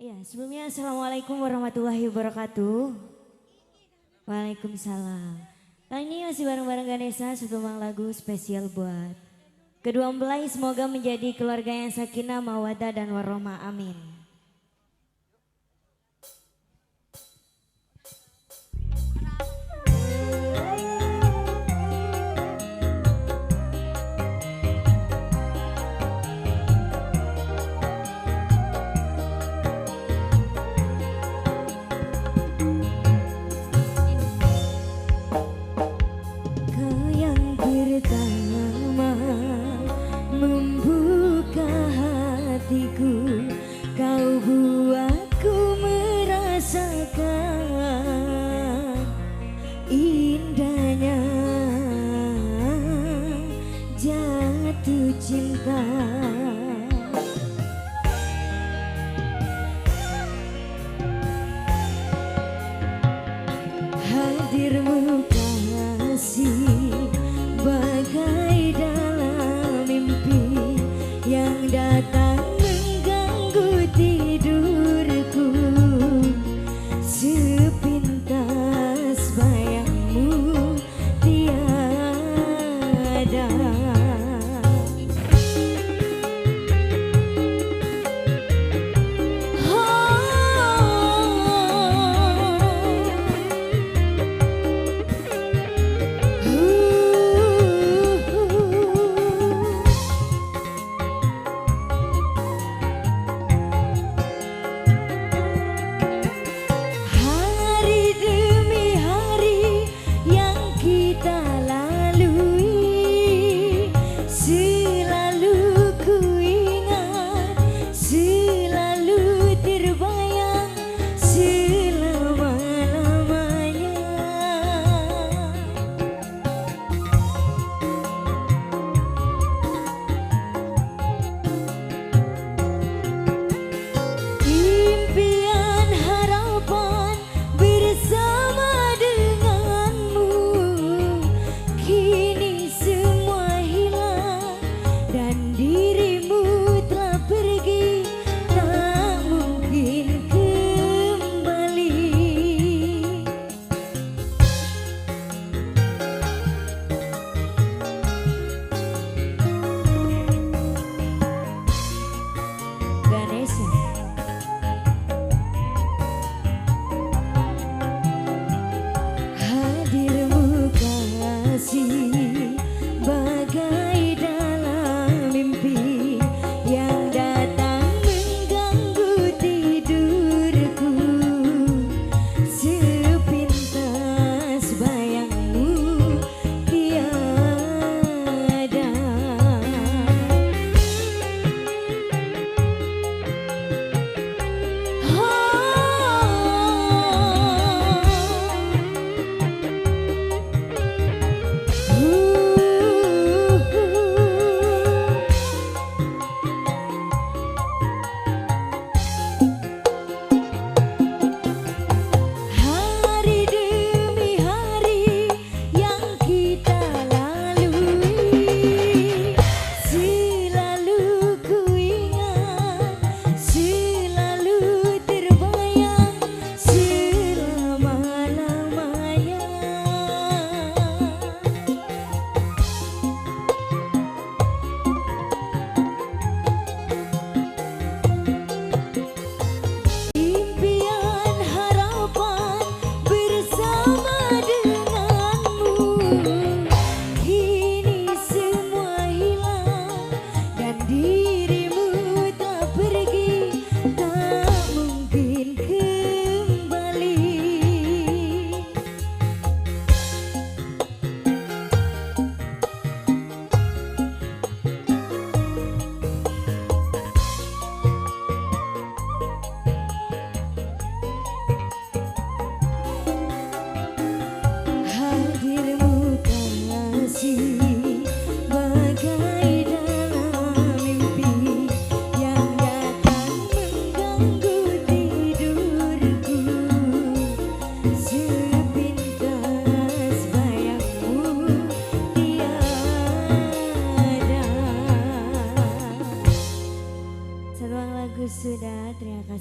Ya, sebelumnya Assalamualaikum warahmatullahi wabarakatuh. Waalaikumsalam. Kali ini masih bareng-bareng Ganesha, satu mang lagu spesial buat kedua mempelai. Semoga menjadi keluarga yang sakinah, mawaddah dan warahmah. Amin. Kau yang pertama membuka hatiku, kau buatku merasakan indahnya jatuh cinta. Hadirmu kasih bagai dalam mimpi yang datang mengganggu tidurku. Sepintas bayangmu tiada.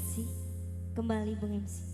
kasih. Kembali Bung MC.